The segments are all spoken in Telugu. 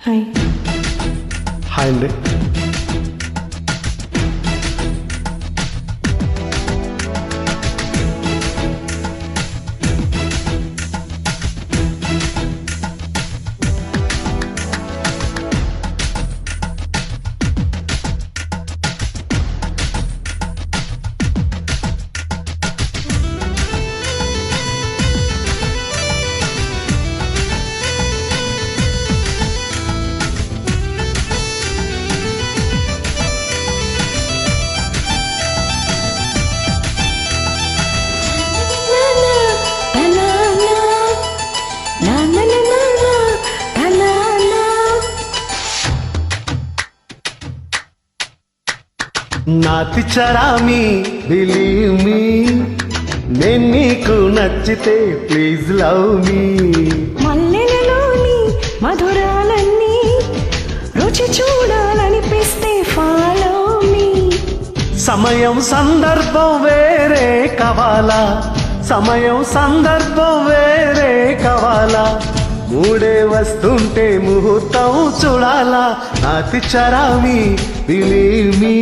హాయ్. హాయ్ అండి. నాతి చరామి బిలీవ్ మీ, నేను నీకు నచ్చితే ప్లీజ్ లవ్ మీ. మల్లెలలోని మధురాలన్నీ రుచి చూడాలనిపిస్తే ఫాలో మీ. సమయం సందర్భం వేరే కావాలా, సమయం సందర్భం వేరే కావాలా, మూడే వస్తుంటే ముహూర్తం చూడాలా. నాతి చరామి బిలీవ్ మీ,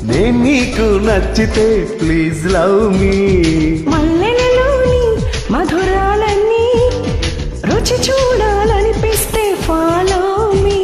నేను నీకు నచ్చితే ప్లీజ్ లవ్ మీ. మల్లెలలోని మధురాలన్నీ రుచి చూడాలనిపిస్తే ఫాలో మీ.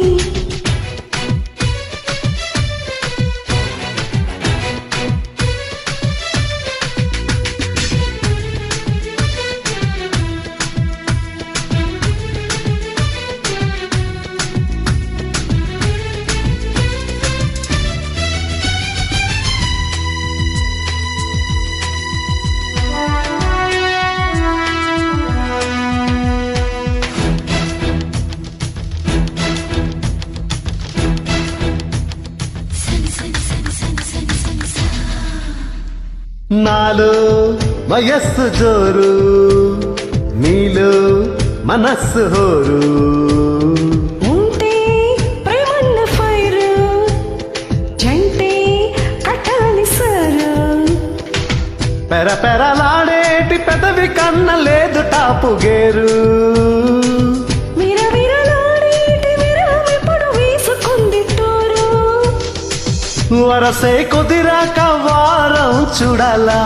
నాలో వయస్సు జోరు, నీలో మనస్సు హోరు. ఉంటే ప్రేమన్న ఫైర్, జంటే కట్టాలి సారు. పెరపెరలాడేటి పెదవి కన్న లేదు టాపు గేరు. విరవిరలాడేటి విరమిప్పుడు వేసుకుంది టోరు. వరసే కుదిరాక వారం చూడాలా,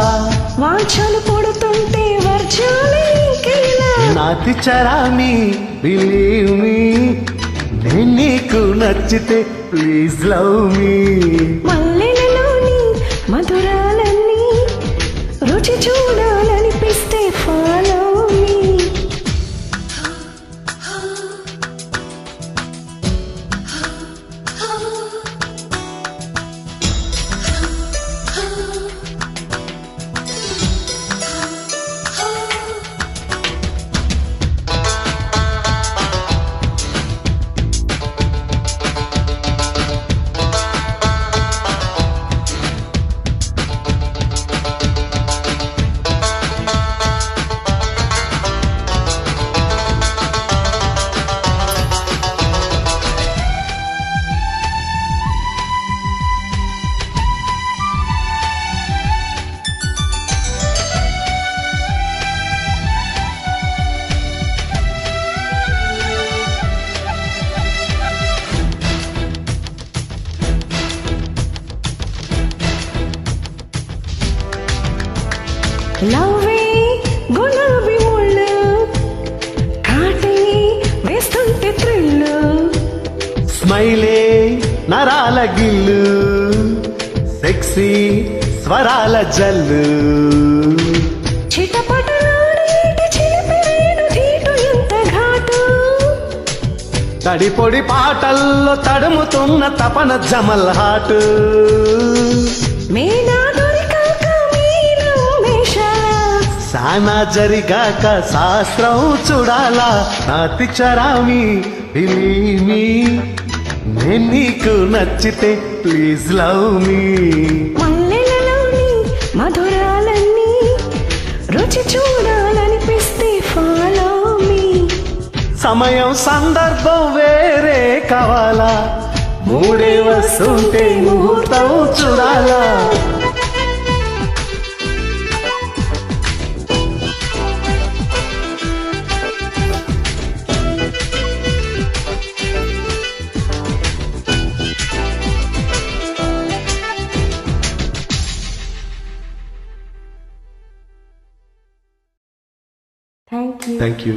వాంఛలు పొడుతుంటే వర్జాలేకెలా. నాతి చరామి బిలీవ్ మీ, నేను నీకు నచ్చితే ప్లీజ్ లవ్ మీ. మల్లెలలోని మధురాలన్నీ రుచి చూడాలనిపిస్తే ఫాలో మీ. లవ్వే గులాబీ ముళ్ళు, కాటే వేస్తుంటే థ్రిల్లు. స్మైలే నరాల గిల్లు, సెక్సీ స్వరాల జల్లు. చిటపటలాడేటి చిలిపిరేను ధీటు ఎంత ఘాటు. తడిపొడి పాటల్లో తడుముతున్న తపన జమల్ హాటు. మేనా దొరికాక మీలో మేషాల, సానా జరిగాక శాస్త్రం చూడాలా. నాతి చరామి బిలీవ్ మీ, నేను నీకు నచ్చితే ప్లీజ్ లవ్ మీ. మల్లెలలోని మధురాలన్నీ రుచి చూడాలనిపిస్తే ఫాలో మీ. సమయం సందర్భం వేరే కావాలా, మూడే వస్తుంటే ముహూర్తం చూడాలా. Thank you thank you